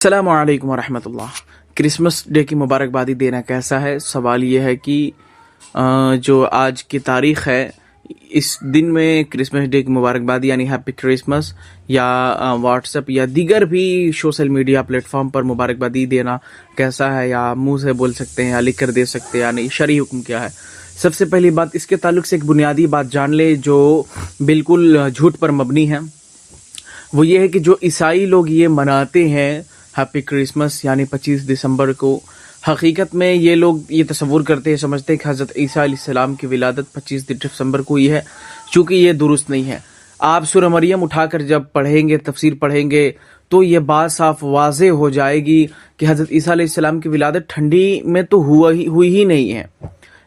السلام علیکم ورحمۃ اللہ۔ کرسمس ڈے کی مبارکبادی دینا کیسا ہے؟ سوال یہ ہے کہ جو آج کی تاریخ ہے اس دن میں کرسمس ڈے کی مبارکبادی یعنی ہیپی کرسمس یا واٹس ایپ یا دیگر بھی سوشل میڈیا پلیٹ فارم پر مبارکبادی دینا کیسا ہے، یا منہ سے بول سکتے ہیں یا لکھ کر دے سکتے ہیں، یعنی شرعی حکم کیا ہے؟ سب سے پہلی بات اس کے تعلق سے ایک بنیادی بات جان لے جو بالکل جھوٹ پر مبنی ہے، وہ یہ ہے کہ جو عیسائی لوگ یہ مناتے ہیں ہیپی کرسمس یعنی 25 دسمبر کو، حقیقت میں یہ لوگ یہ تصور کرتے ہیں، سمجھتے ہیں کہ حضرت عیسیٰ علیہ السلام کی ولادت 25 دسمبر کو ہی ہے، چونکہ یہ درست نہیں ہے۔ آپ سورہ مریم اٹھا کر جب پڑھیں گے، تفسیر پڑھیں گے، تو یہ بات صاف واضح ہو جائے گی کہ حضرت عیسیٰ علیہ السلام کی ولادت ٹھنڈی میں تو ہوئی ہی نہیں ہے،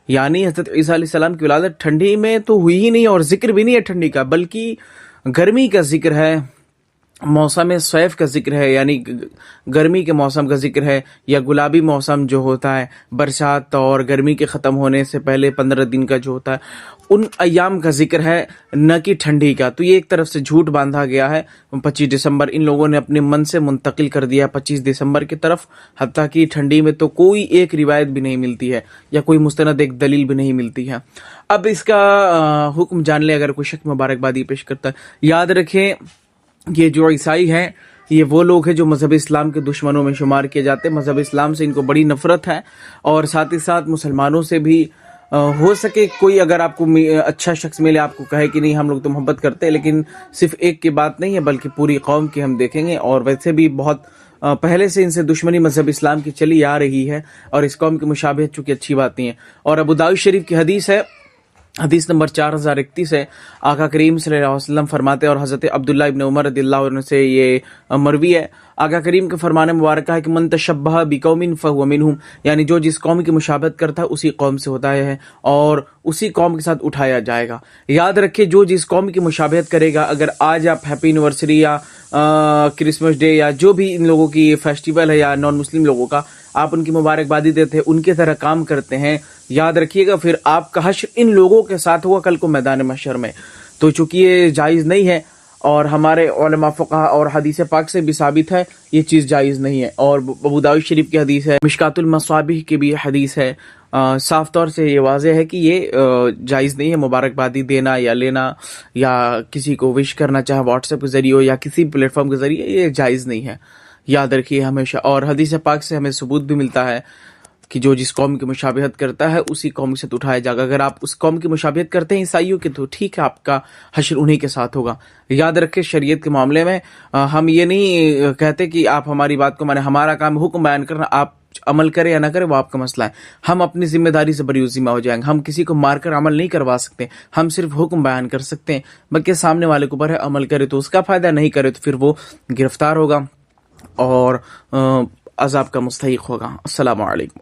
یعنی حضرت عیسیٰ علیہ السلام کی ولادت ٹھنڈی میں تو ہوئی ہی نہیں، اور ذکر بھی نہیں ہے ٹھنڈی کا، بلکہ گرمی کا ذکر ہے، موسم سیف کا ذکر ہے، یعنی گرمی کے موسم کا ذکر ہے، یا گلابی موسم جو ہوتا ہے برسات اور گرمی کے ختم ہونے سے پہلے 15 دن کا جو ہوتا ہے، ان ایام کا ذکر ہے، نہ کہ ٹھنڈی کا۔ تو یہ ایک طرف سے جھوٹ باندھا گیا ہے۔ 25 دسمبر ان لوگوں نے اپنے من سے منتقل کر دیا 25 دسمبر کی طرف، حتیٰ کہ ٹھنڈی میں تو کوئی ایک روایت بھی نہیں ملتی ہے یا کوئی مستند ایک دلیل بھی نہیں ملتی ہے۔ اب اس کا حکم جان لے، اگر کوئی شخص مبارکبادی پیش کرتا ہے، یاد رکھیں یہ جو عیسائی ہیں یہ وہ لوگ ہیں جو مذہب اسلام کے دشمنوں میں شمار کیے جاتے ہیں۔ مذہب اسلام سے ان کو بڑی نفرت ہے، اور ساتھ ہی ساتھ مسلمانوں سے بھی ہو سکے کوئی اگر آپ کو اچھا شخص ملے، آپ کو کہے کہ نہیں ہم لوگ تو محبت کرتے ہیں، لیکن صرف ایک کی بات نہیں ہے بلکہ پوری قوم کی ہم دیکھیں گے، اور ویسے بھی بہت پہلے سے ان سے دشمنی مذہب اسلام کی چلی آ رہی ہے، اور اس قوم کی مشابہت چونکہ اچھی بات نہیں ہے۔ اور ابو داؤد شریف کی حدیث ہے، حدیث نمبر 4031 ہے، آقا کریم صلی اللہ علیہ وسلم فرماتے ہیں، اور حضرت عبداللہ ابن عمر رضی اللہ عنہ سے یہ مروی ہے، آقا کریم کے فرمان مبارکہ ہے کہ من تشبہ بقوم فہو منہم، یعنی جو جس قوم کی مشابہت کرتا ہے اسی قوم سے ہوتا ہے اور اسی قوم کے ساتھ اٹھایا جائے گا۔ یاد رکھے جو جس قوم کی مشابہت کرے گا، اگر آج آپ ہیپی اینیورسری یا کرسمس ڈے یا جو بھی ان لوگوں کی فیسٹیول ہے یا نان مسلم لوگوں کا، آپ ان کی مبارکبادی دیتے ہیں، ان کی طرح کام کرتے ہیں، یاد رکھیے گا پھر آپ کا حشر ان لوگوں کے ساتھ ہوگا کل کو میدان محشر میں۔ تو چونکہ یہ جائز نہیں ہے، اور ہمارے علماء فقہاء اور حدیث پاک سے بھی ثابت ہے یہ چیز جائز نہیں ہے، اور ابو داؤد شریف کی حدیث ہے، مشکات المصابیح کی بھی حدیث ہے، صاف طور سے یہ واضح ہے کہ یہ جائز نہیں ہے مبارکبادی دینا یا لینا، یا کسی کو وش کرنا چاہے واٹس ایپ کے ذریعے ہو یا کسی پلیٹ فارم کے ذریعے، یہ جائز نہیں ہے، یاد رکھیے ہمیشہ۔ اور حدیث پاک سے ہمیں ثبوت بھی ملتا ہے کہ جو جس قوم کی مشابہت کرتا ہے اسی قوم سے اٹھایا جائے گا۔ اگر آپ اس قوم کی مشابہت کرتے ہیں عیسائیوں کی تو ٹھیک ہے، آپ کا حشر انہی کے ساتھ ہوگا۔ یاد رکھیں شریعت کے معاملے میں ہم یہ نہیں کہتے کہ آپ ہماری بات کو مانیں، ہمارا کام حکم بیان کرنا، آپ عمل کرے یا نہ کرے وہ آپ کا مسئلہ ہے، ہم اپنی ذمہ داری سے بری ذمہ ہو جائیں گے، ہم کسی کو مار کر عمل نہیں کروا سکتے، ہم صرف حکم بیان کر سکتے ہیں، بلکہ سامنے والے کو اوپر ہے عمل کرے تو اس کا فائدہ، نہیں کرے تو پھر وہ گرفتار ہوگا اور عذاب کا مستحق ہوگا۔ السلام علیکم۔